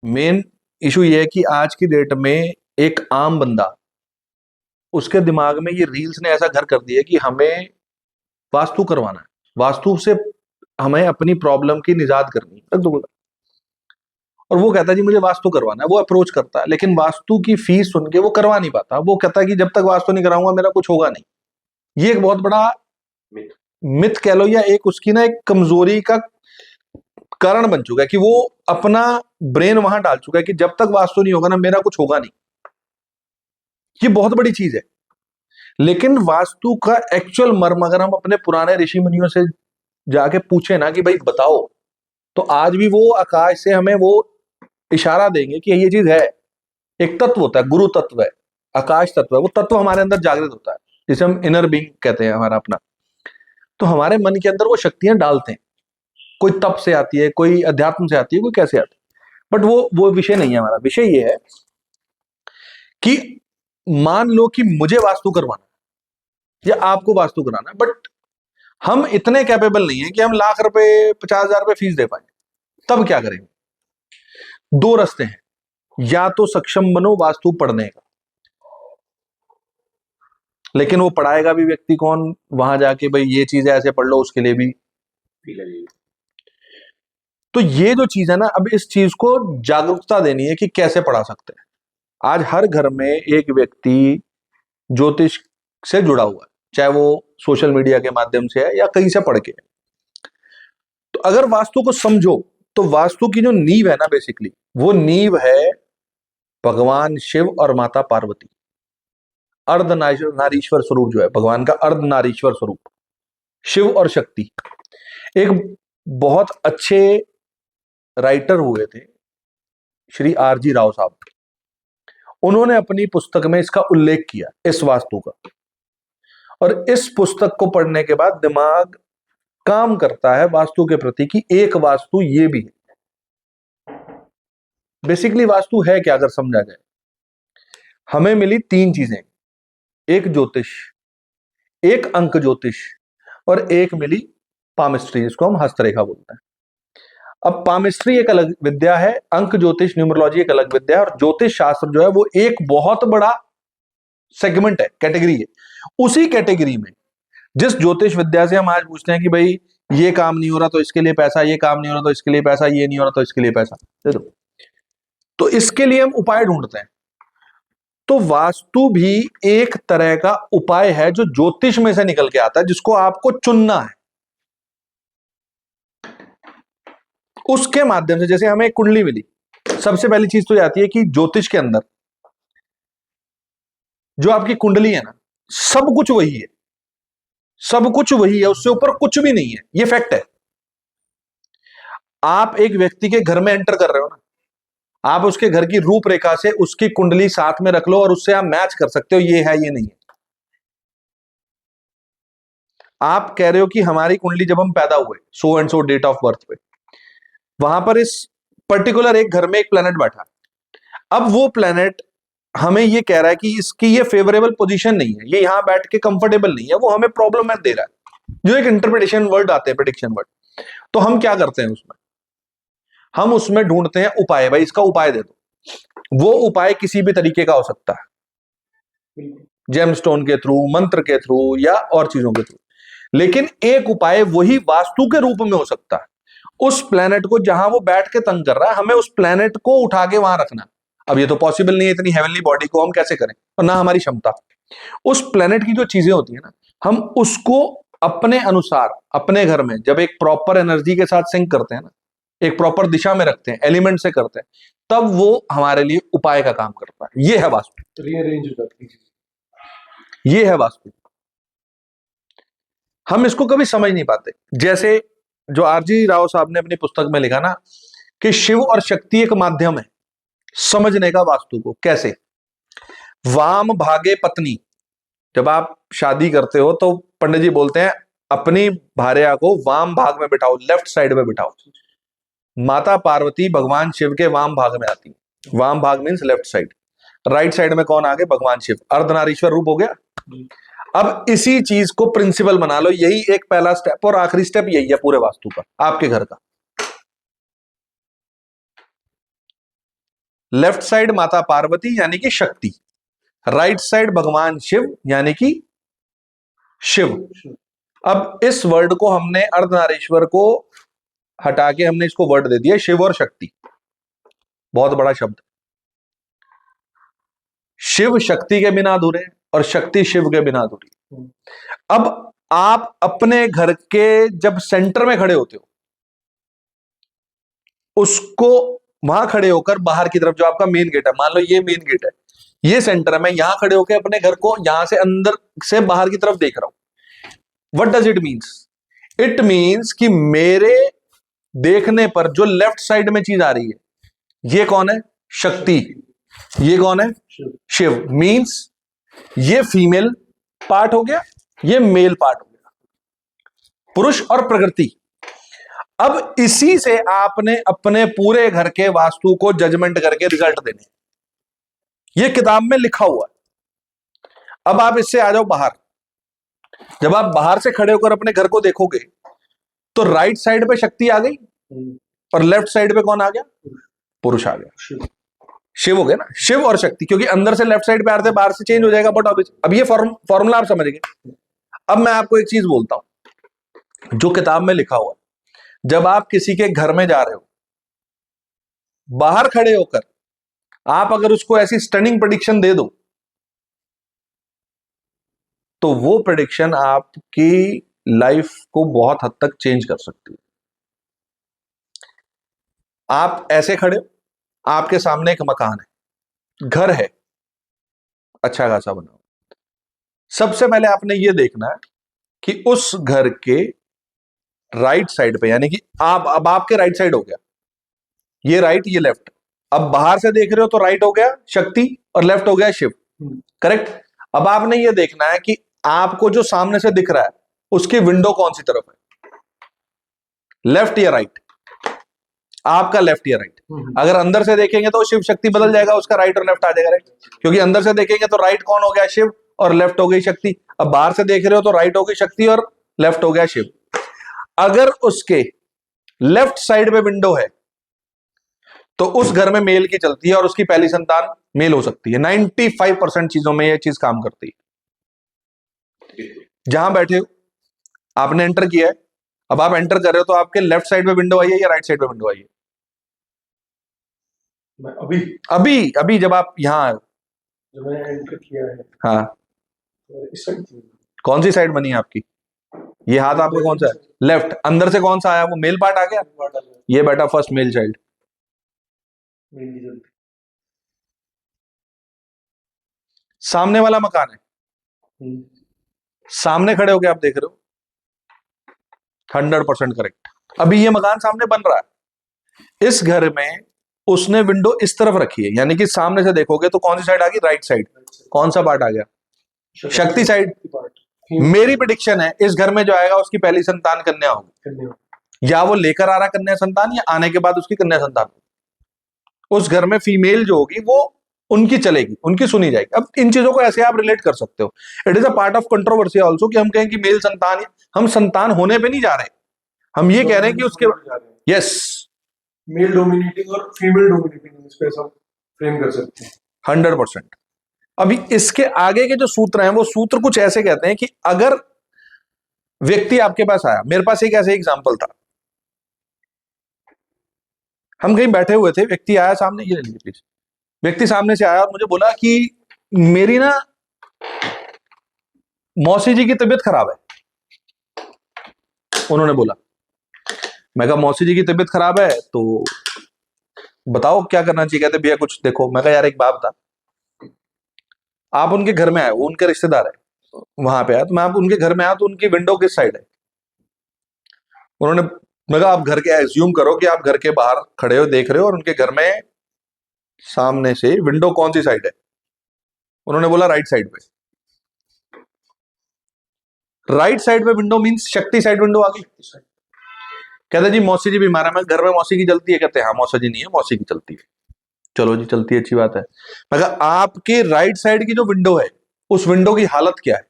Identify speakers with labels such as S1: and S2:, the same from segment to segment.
S1: Main issue ये है कि आज की डेट में एक आम बंदा, उसके दिमाग में ये रील्स ने ऐसा घर कर दिया कि हमें वास्तु करवाना है, वास्तु से हमें अपनी प्रॉब्लम की निजात करनी है, रख दो बोला। और वो कहता है जी मुझे वास्तु करवाना है, वो अप्रोच करता है, लेकिन वास्तु की फीस सुन के वो करवा नहीं पाता। वो कहता है कि जब तक वास्तु नहीं कराऊंगा मेरा कुछ होगा नहीं। ये एक बहुत बड़ा मिथ कह लो, या एक उसकी ना एक कमजोरी का कारण बन चुका है कि वो अपना ब्रेन वहां डाल चुका है कि जब तक वास्तु नहीं होगा ना मेरा कुछ होगा नहीं। ये बहुत बड़ी चीज है। लेकिन वास्तु का एक्चुअल मर्म अगर हम अपने पुराने ऋषि मुनियों से जाके पूछे ना कि भाई बताओ, तो आज भी वो आकाश से हमें वो इशारा देंगे कि ये चीज है। एक तत्व होता है, गुरु तत्व है, आकाश तत्व है, वो तत्व हमारे अंदर जागृत होता है, जिसे हम इनर बीइंग कहते हैं, हमारा अपना। तो हमारे मन के अंदर वो शक्तियां डालते हैं, कोई तप से आती है, कोई अध्यात्म से आती है, कोई कैसे आती है। बट वो विषय नहीं है हमारा। विषय ये है कि मान लो कि मुझे वास्तु करवाना या आपको वास्तु कराना, बट हम इतने कैपेबल नहीं है कि हम लाख रुपए 50,000 रुपए फीस दे पाए। तब क्या करेंगे? दो रास्ते हैं, या तो सक्षम बनो वास्तु पढ़ने का, लेकिन वो पढ़ाएगा भी व्यक्ति कौन? वहां जाके भाई ये चीज है ऐसे पढ़ लो, उसके लिए भी लगेगी। तो ये जो चीज है ना, अब इस चीज को जागरूकता देनी है कि कैसे पढ़ा सकते हैं। आज हर घर में एक व्यक्ति ज्योतिष से जुड़ा हुआ है, चाहे वो सोशल मीडिया के माध्यम से है या कहीं से पढ़ के है। तो अगर वास्तु को समझो, तो वास्तु की जो नींव है ना, बेसिकली वो नींव है भगवान शिव और माता पार्वती। अर्ध नारीश्वर स्वरूप जो है भगवान का, अर्ध नारीश्वर स्वरूप शिव और शक्ति। एक बहुत अच्छे राइटर हुए थे श्री R.G. राव साहब, उन्होंने अपनी पुस्तक में इसका उल्लेख किया, इस वास्तु का। और इस पुस्तक को पढ़ने के बाद दिमाग काम करता है वास्तु के प्रति कि एक वास्तु ये भी है। बेसिकली वास्तु है क्या अगर समझा जाए? हमें मिली तीन चीजें, एक ज्योतिष, एक अंक ज्योतिष, और एक मिली पामिस्ट्री, जिसको हम हस्तरेखा बोलते हैं। अब पामिस्ट्री एक अलग विद्या है, अंक ज्योतिष न्यूमरोलॉजी एक अलग विद्या है, और ज्योतिष शास्त्र जो है वो एक बहुत बड़ा सेगमेंट है, कैटेगरी है। उसी कैटेगरी में जिस ज्योतिष विद्या से हम आज पूछते हैं कि भाई ये काम नहीं हो रहा तो इसके लिए पैसा, ये काम नहीं हो रहा तो इसके लिए पैसा, ये नहीं हो रहा तो इसके लिए पैसा दे दो, तो इसके लिए हम उपाय ढूंढते हैं। तो वास्तु भी एक तरह का उपाय है जो ज्योतिष में से निकल के आता है, जिसको आपको चुनना है। उसके माध्यम से, जैसे हमें एक कुंडली मिली, सबसे पहली चीज तो आती है कि ज्योतिष के अंदर जो आपकी कुंडली है ना, सब कुछ वही है, सब कुछ वही है, उससे ऊपर कुछ भी नहीं है। ये फैक्ट है। आप एक व्यक्ति के घर में एंटर कर रहे हो ना, आप उसके घर की रूपरेखा से उसकी कुंडली साथ में रख लो और उससे आप मैच कर सकते हो, ये है ये नहीं है। आप कह रहे हो कि हमारी कुंडली जब हम पैदा हुए so and so date of birth पे, वहां पर इस पर्टिकुलर एक घर में एक प्लेनेट बैठा, अब वो प्लेनेट हमें ये कह रहा है कि इसकी ये फेवरेबल पोजीशन नहीं है, ये यहां बैठ के कंफर्टेबल नहीं है, वो हमें प्रॉब्लम दे रहा है, जो एक इंटरप्रिटेशन वर्ड आते हैं, प्रेडिक्शन वर्ड। तो हम क्या करते हैं उसमें? हम उसमें ढूंढते हैं उपाय, भाई इसका उपाय दे दो। वो उपाय किसी भी तरीके का हो सकता है, जेमस्टोन के थ्रू, मंत्र के थ्रू, या और चीजों के थ्रू। लेकिन एक उपाय वही वास्तु के रूप में हो सकता है। उस प्लेनेट को जहां वो बैठ के तंग कर रहा है, हमें उस प्लेनेट को उठा के वहां रखना। अब ये तो पॉसिबल नहीं है, इतनी हेवनली बॉडी को हम कैसे करें, और ना हमारी क्षमता। उस प्लेनेट की जो चीजें होती है ना, हम उसको अपने अनुसार अपने घर में जब एक प्रॉपर एनर्जी के साथ सिंक करते हैं ना, एक प्रॉपर दिशा में रखते हैं, एलिमेंट से करते हैं, तब वो हमारे लिए उपाय का काम करता है। ये है वास्तु, रीअरेंज हो जाती है, ये है वास्तु। हम इसको कभी समझ नहीं पाते। जैसे जो R.G. राव साहब ने अपनी पुस्तक में लिखा ना कि शिव और शक्ति एक माध्यम है समझने का वास्तु को। कैसे? वाम भागे पत्नी, जब आप शादी करते हो तो पंडित जी बोलते हैं अपनी भार्या को वाम भाग में बिठाओ, लेफ्ट साइड में बिठाओ। माता पार्वती भगवान शिव के वाम भाग में आती है। वाम भाग means left side. Right side में कौन आ गए? भगवान शिव, अर्धनारीश्वर रूप हो गया। अब इसी चीज को प्रिंसिपल बना लो, यही एक पहला स्टेप, और आखिरी स्टेप यही है पूरे वास्तु का, आपके घर का। लेफ्ट साइड माता पार्वती यानी कि शक्ति, राइट साइड भगवान शिव यानी कि शिव। अब इस वर्ड को हमने अर्धनारीश्वर को हटा के हमने इसको वर्ड दे दिया शिव और शक्ति। बहुत बड़ा शब्द। शिव शक्ति के बिना अधूरे और शक्ति शिव के बिना अधूरी। अब आप अपने घर के जब सेंटर में खड़े होते हो, उसको वहां खड़े होकर बाहर की तरफ, जो आपका मेन गेट है, मान लो ये मेन गेट है, ये सेंटर है, मैं यहां खड़े होकर अपने घर को यहां से अंदर से बाहर की तरफ देख रहा हूं। What does it means? It means कि मेरे देखने पर जो लेफ्ट साइड में चीज आ रही है, ये कौन है? शक्ति। ये कौन है? शिव। मीन्स ये फीमेल पार्ट हो गया, ये मेल पार्ट हो गया, पुरुष और प्रकृति। अब इसी से आपने अपने पूरे घर के वास्तु को जजमेंट करके रिजल्ट देने, ये किताब में लिखा हुआ है। अब आप इससे आ जाओ बाहर। जब आप बाहर से खड़े होकर अपने घर को देखोगे तो राइट साइड पे शक्ति आ गई और लेफ्ट साइड पे कौन आ गया? पुरुष आ गया। शिव हो गया ना, शिव और शक्ति, क्योंकि अंदर से लेफ्ट साइड पे आते बाहर से चेंज हो जाएगा। बट अब ये फॉर्मूला आप समझ गए। अब मैं आपको एक चीज बोलता हूं जो किताब में लिखा हुआ है। जब आप किसी के घर में जा रहे हो, बाहर खड़े होकर आप अगर उसको ऐसी स्टनिंग प्रेडिक्शन दे दो, तो वो प्रेडिक्शन आपकी लाइफ को बहुत हद तक चेंज कर सकती है। आप ऐसे खड़े हो, आपके सामने एक मकान है, घर है, अच्छा खासा बना। सबसे पहले आपने ये देखना है कि उस घर के राइट साइड पे, यानी कि अब आपके राइट साइड हो गया, ये राइट ये लेफ्ट। अब बाहर से देख रहे हो तो राइट हो गया शक्ति और लेफ्ट हो गया शिव, करेक्ट। अब आपने ये देखना है कि आपको जो सामने से दिख रहा है उसकी विंडो कौन सी तरफ है, लेफ्ट या राइट? आपका लेफ्ट या राइट। अगर अंदर से देखेंगे तो शिव शक्ति बदल जाएगा, उसका राइट और लेफ्ट आ जाएगा, राइट। क्योंकि अंदर से देखेंगे तो राइट कौन हो गया? शिव, और लेफ्ट हो गई शक्ति। अब बाहर से देख रहे हो तो राइट हो गई शक्ति और लेफ्ट हो गया शिव। अगर उसके लेफ्ट साइड पे विंडो है तो उस घर में मेल की चलती है और उसकी पहली संतान मेल हो सकती है। 95% चीजों में यह चीज काम करती है। जहां बैठे हो, आपने एंटर किया है, अब आप एंटर कर रहे हो तो आपके लेफ्ट साइड पे विंडो आई है या राइट साइड पे विंडो आई है? अभी अभी अभी जब आप यहां आए, जब मैंने एंटर किया है, हाँ, तो इस साइड कौन सी साइड बनी है आपकी? ये हाथ आपका कौन सा है? लेफ्ट। अंदर से कौन सा आया? वो मेल पार्ट आ गया। ये बैठा फर्स्ट मेल चाइल्ड। सामने वाला मकान है, सामने खड़े होके आप देख रहे हो, 100% करेक्ट। अभी ये मकान सामने बन रहा है, इस घर में उसने विंडो इस तरफ रखी है, यानी कि सामने से देखोगे तो कौन सी साइड आ गई? Right side. कौन सा पार्ट आ गया? शक्ति साइड। मेरी प्रेडिक्शन है इस घर में जो आएगा उसकी पहली संतान कन्या होगी, या वो लेकर आ रहा कन्या संतान, या आने के बाद उसकी कन्या संतान। उस घर में फीमेल जो होगी वो उनकी चलेगी, उनकी सुनी जाएगी। अब इन चीजों को ऐसे आप रिलेट कर सकते हो। It is a part of controversy also कि हम कहें कि मेल संतान, हम संतान होने पे नहीं जा रहे, हम ये कह रहे हैं कि उसके यस
S2: मेल डोमिनेटिंग और फीमेल डोमिनेटिंग, इस पे सब फ्रेम कर सकते हैं
S1: 100%। अभी इसके आगे के जो सूत्र हैं वो सूत्र कुछ ऐसे कहते हैं कि अगर व्यक्ति आपके पास आया, मेरे पास एक ऐसे एग्जांपल था, हम कहीं बैठे हुए थे, व्यक्ति आया सामने, ये ले लीजिए प्लीज। व्यक्ति सामने से आया और मुझे बोला कि मेरी ना मौसी जी की तबीयत खराब है। उन्होंने बोला, मैं कहा मौसी जी की तबीयत खराब है तो बताओ क्या करना चाहिए। कहते भैया कुछ देखो। मैं कहा यार एक बात था, आप उनके घर में आए, वो उनके रिश्तेदार है, वहां पे आया, तो मैं आप उनके घर में आया तो उनकी विंडो किस साइड है? उन्होंने, मैं कहा आप घर के एज्यूम करो कि आप घर के बाहर खड़े हो देख रहे हो और उनके घर में सामने से विंडो कौन सी साइड है? उन्होंने बोला राइट साइड पे। राइट साइड पे विंडो मींस शक्ति साइड विंडो आ गई। कहते जी मौसी जी बीमार है। मैं घर में मौसी की चलती है? कहते हाँ मौसी जी नहीं है, मौसी की चलती है। चलो जी चलती है, अच्छी बात है। मैं कहा आपके राइट साइड की जो विंडो है उस विंडो की हालत क्या है?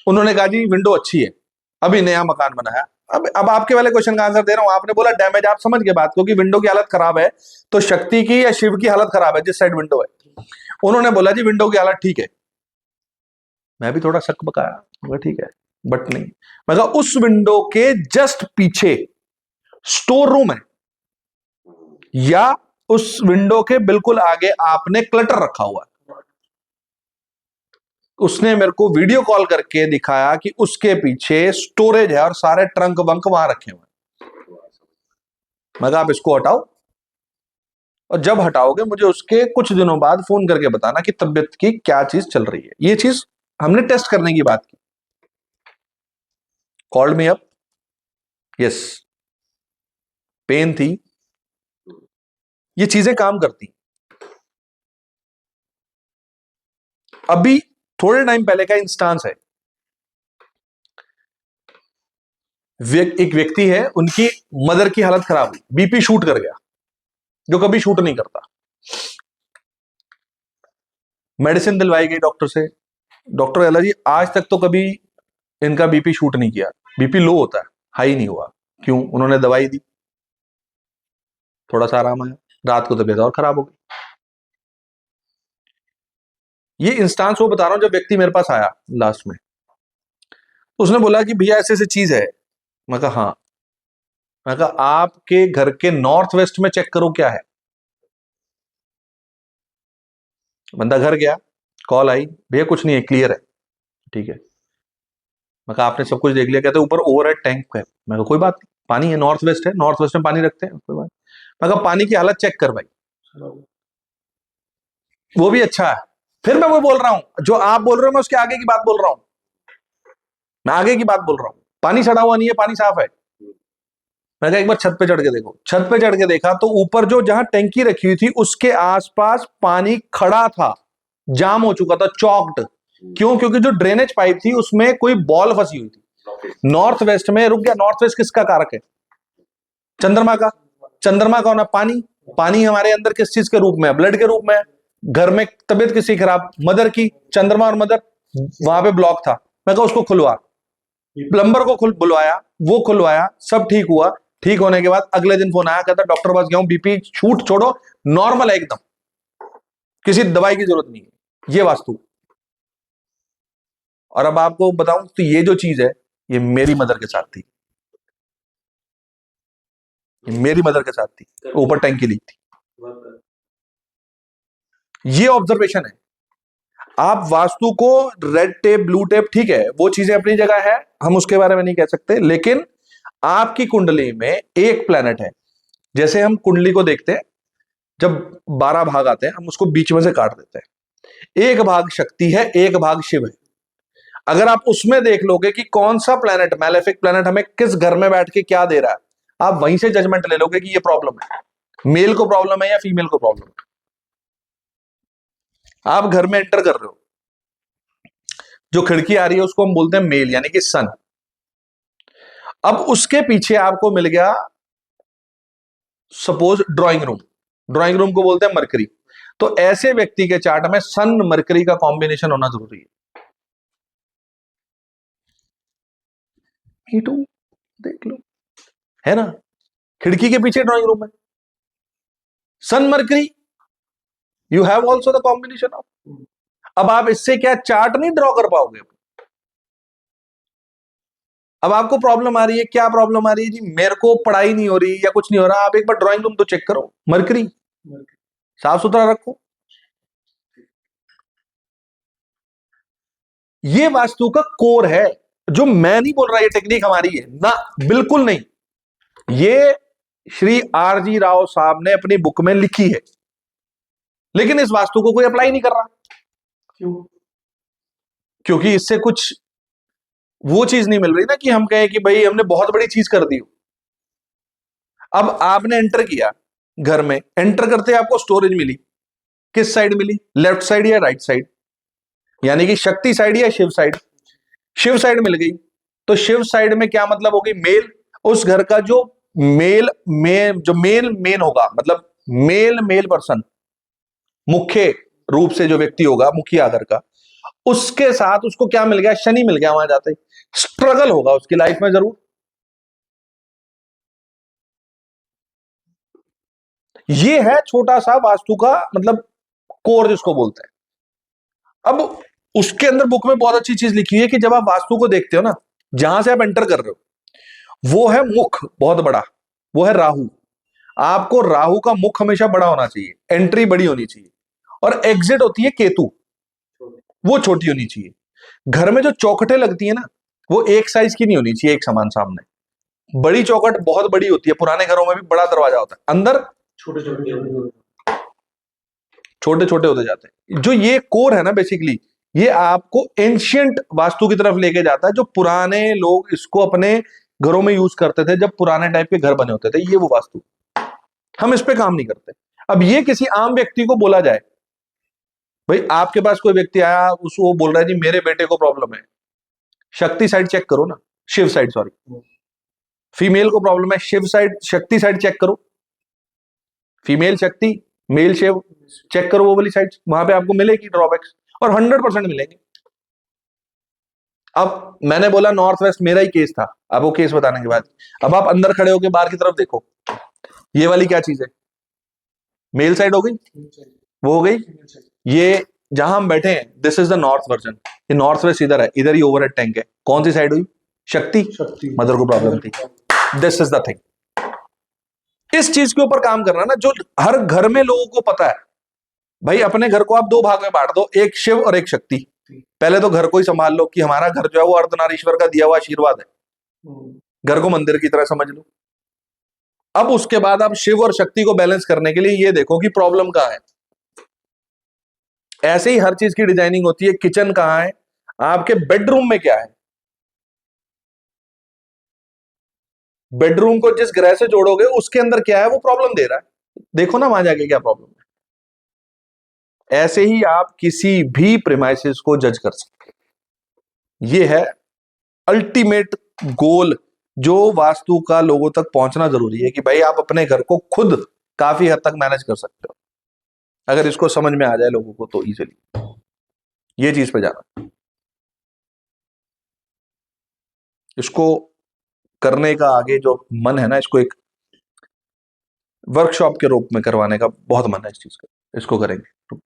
S1: उन्होंने कहा जी विंडो अच्छी है, अभी नया मकान बनाया, अब आपके वाले क्वेश्चन का आंसर दे रहा हूं। आपने बोला डैमेज, आप समझ गए बात, क्योंकि विंडो की हालत खराब है, तो शक्ति की या शिव की हालत खराब है जिस साइड विंडो है। उन्होंने बोला जी विंडो की हालत ठीक है। मैं भी थोड़ा शक बकाया, मगर ठीक है, बट नहीं। मैं कहा उस विंडो के जस्ट पीछे स्टोर रूम है, या उस विंडो के बिल्कुल आगे आपने क्लटर रखा हुआ है। उसने मेरे को वीडियो कॉल करके दिखाया कि उसके पीछे स्टोरेज है और सारे ट्रंक वंक वहां रखे हुए हैं। मैं कहा आप इसको हटाओ, और जब हटाओगे मुझे उसके कुछ दिनों बाद फोन करके बताना कि तबीयत की क्या चीज चल रही है। ये चीज हमने टेस्ट करने की बात की। Called me up, yes, pen थी, ये चीजें काम करती। अभी थोड़े टाइम पहले का इंस्टांस है, एक व्यक्ति है, उनकी मदर की हालत खराब हुई, बीपी शूट कर गया, जो कभी शूट नहीं करता। मेडिसिन दिलवाई गई डॉक्टर से। डॉक्टर कहला जी आज तक तो कभी इनका बीपी शूट नहीं किया, बीपी लो होता है, हाई नहीं हुआ। क्यों? उन्होंने दवाई दी, थोड़ा सा आराम आया, रात को तबीयत और खराब हो गई। ये इंस्टांस वो बता रहा हूं जब व्यक्ति मेरे पास आया लास्ट में, उसने बोला कि भैया ऐसे ऐसी चीज है। मैं कहा हाँ। मैं कहा आपके घर के नॉर्थ वेस्ट में चेक करो क्या है। बंदा घर गया, कॉल आई, भैया कुछ नहीं है, क्लियर है। ठीक है। मैं कहा आपने सब कुछ देख लिया? कहते ऊपर ओवरहेड टैंक है। मैं कहा कोई बात नहीं, पानी है, नॉर्थ वेस्ट है, नॉर्थ वेस्ट में पानी रखते हैं, कोई बात। मैं कहा पानी की हालत चेक कर भाई, वो भी अच्छा है। फिर मैं वो बोल रहा हूं जो आप बोल रहे हो, मैं उसके आगे की बात बोल रहा हूं, मैं आगे की बात बोल रहा हूं। पानी सड़ा हुआ नहीं है, पानी साफ है। मैं कहा एक बार छत पे चढ़ के देखो। छत पे चढ़ के देखा तो ऊपर जो जहां टैंकी रखी हुई थी उसके आसपास पानी खड़ा था, जाम हो चुका था, चॉक्ड। क्यों? क्योंकि जो ड्रेनेज पाइप थी उसमें कोई बॉल फंसी हुई थी। नॉर्थ वेस्ट में रुक गया। नॉर्थ वेस्ट किसका कारक है? चंद्रमा का। चंद्रमा कौन है? पानी। पानी हमारे अंदर किस चीज के रूप में है? ब्लड के रूप में है। घर में तबीयत किसी खराब, मदर की, चंद्रमा और मदर, वहां पे ब्लॉक था। मैं कहा उसको खुलवा। प्लम्बर को बुलवाया, वो खुलवाया, सब ठीक हुआ। ठीक होने के बाद अगले दिन फोन आया, कहता डॉक्टर पास गया हूं, बीपी शूट छोड़ो, नॉर्मल है एकदम, किसी दवाई की जरूरत नहीं है। ये वास्तु। और अब आपको बताऊं तो ये जो चीज है, ये मेरी मदर के साथ थी, ये मेरी मदर के साथ थी, ऊपर टैंकी लीक थी। ये ऑब्जर्वेशन है। आप वास्तु को, रेड टेप, ब्लू टेप, ठीक है, वो चीजें अपनी जगह है, हम उसके बारे में नहीं कह सकते, लेकिन आपकी कुंडली में एक प्लेनेट है। जैसे हम कुंडली को देखते हैं, जब 12 भाग आते हैं हम उसको बीच में से काट देते हैं। एक भाग शक्ति है, एक भाग शिव है। अगर आप उसमें देख लोगे कि कौन सा प्लेनेट, मैलेफिक प्लेनेट, हमें किस घर में बैठ के क्या दे रहा है, आप वहीं से जजमेंट ले लोगे कि ये प्रॉब्लम है, मेल को प्रॉब्लम है या फीमेल को प्रॉब्लम है। आप घर में एंटर कर रहे हो, जो खिड़की आ रही है उसको हम बोलते हैं मेल, यानी कि सन। अब उसके पीछे आपको मिल गया suppose drawing room, drawing room को बोलते हैं मरकरी। तो ऐसे व्यक्ति के चार्ट में सन मरकरी का कॉम्बिनेशन होना जरूरी है। हीटू देख लो, है ना, खिड़की के पीछे ड्राइंग रूम है, sun mercury, you have also the combination of. अब आप इससे क्या चार्ट नहीं ड्रॉ कर पाओगे? अब आपको प्रॉब्लम आ रही है, क्या प्रॉब्लम आ रही है जी? मेरे को पढ़ाई नहीं हो रही या कुछ नहीं हो रहा, आप एक बार ड्राइंग रूम तो चेक करो, मरकरी साफ सुथरा रखो। ये वास्तु का कोर है, जो मैं नहीं बोल रहा ये टेक्निक हमारी है ना, बिल्कुल नहीं। ये श्री R.G. राव साहब ने अपनी बुक में लिखी है, लेकिन इस वास्तु को कोई अप्लाई नहीं कर रहा।
S2: क्यों?
S1: क्योंकि इससे कुछ वो चीज नहीं मिल रही ना कि हम कहें कि भाई हमने बहुत बड़ी चीज कर दी। अब आपने एंटर किया घर में, एंटर करते आपको स्टोरेज मिली, किस साइड मिली? लेफ्ट साइड या राइट साइड? यानी कि शक्ति साइड या शिव साइड? शिव साइड मिल गई। तो शिव साइड में क्या मतलब होगी? मेल। उस घर का जो मेल में जो मेन होगा, मतलब मेल पर्सन, मुख्य रूप से जो व्यक्ति होगा, मुखिया घर का, उसके साथ उसको क्या मिल गया? शनि मिल गया। वहां जाते ही स्ट्रगल होगा उसकी लाइफ में जरूर। ये है छोटा सा वास्तु का मतलब कोर जिसको बोलते हैं। अब उसके अंदर बुक में बहुत अच्छी चीज लिखी है कि जब आप वास्तु को देखते हो ना, जहां से आप एंटर कर रहे हो वो है मुख बहुत बड़ा, वो है राहु। आपको राहु का मुख हमेशा बड़ा होना चाहिए, एंट्री बड़ी होनी चाहिए, और एग्जिट होती है केतु, वो छोटी होनी चाहिए। घर में जो चौखटें लगती है ना, वो एक साइज की नहीं होनी चाहिए, एक समान सामने। बड़ी चौखट बहुत बड़ी होती है, पुराने घरों में भी बड़ा दरवाजा होता है, अंदर
S2: छोटे छोटे
S1: छोटे छोटे होते जाते हैं। जो ये कोर है ना बेसिकली, ये आपको एंशियंट वास्तु की तरफ लेके जाता है, जो पुराने लोग इसको अपने घरों में यूज करते थे, जब पुराने टाइप के घर बने होते थे, ये वो वास्तु। हम इस पे काम नहीं करते। अब ये किसी आम व्यक्ति को बोला जाए, भाई आपके पास कोई व्यक्ति आया, उसको बोल रहा है जी मेरे बेटे को प्रॉब्लम है, शक्ति साइड चेक करो ना, शिव साइड सॉरी, फीमेल को प्रॉब्लम है, शिव साइड शक्ति साइड चेक करो, फीमेल शक्ति मेल शिव चेक करो, वो वाली साइड, वहां पे आपको मिलेगी ड्रॉबैक्स, और 100% मिलेंगे। अब मैंने बोला नॉर्थ वेस्ट मेरा ही केस था, अब वो केस बताने के बाद अब आप अंदर खड़े होकर बाहर की तरफ देखो, ये वाली क्या चीज है, मेल साइड हो गई, वो हो गई। ये जहां हम बैठे हैं, this is the north version, ये नॉर्थ वेस्ट इधर है, इधर ही ओवरहेड टैंक है, कौन सी साइड हुई, शक्ति,
S2: शक्ति
S1: मदर को प्रॉब्लम थी। This is the thing. इस चीज के ऊपर काम करना ना, जो हर घर में लोगों को पता है। भाई अपने घर को आप दो भाग में बांट दो, एक शिव और एक शक्ति। पहले तो घर को ही संभाल लो कि हमारा घर जो है वो अर्धनारीश्वर का दिया हुआ आशीर्वाद है, घर को मंदिर की तरह समझ लो। अब उसके बाद आप शिव और शक्ति को बैलेंस करने के लिए ये देखो कि प्रॉब्लम कहां है। ऐसे ही हर चीज की डिजाइनिंग होती है, किचन कहां है, आपके बेडरूम में क्या है, बेडरूम को जिस ग्रह से जोड़ोगे उसके अंदर क्या है, वो प्रॉब्लम दे रहा है, देखो ना वहां जाके क्या प्रॉब्लम है। ऐसे ही आप किसी भी प्रेमाइसिस को जज कर सकते हैं। ये है अल्टीमेट गोल, जो वास्तु का लोगों तक पहुंचना जरूरी है, कि भाई आप अपने घर को खुद काफी हद तक मैनेज कर सकते हो, अगर इसको समझ में आ जाए लोगों को तो इजीली ये चीज पे जाना। इसको करने का आगे जो मन है ना, इसको एक वर्कशॉप के रूप में करवाने का बहुत मन है, इस चीज का, इसको करेंगे।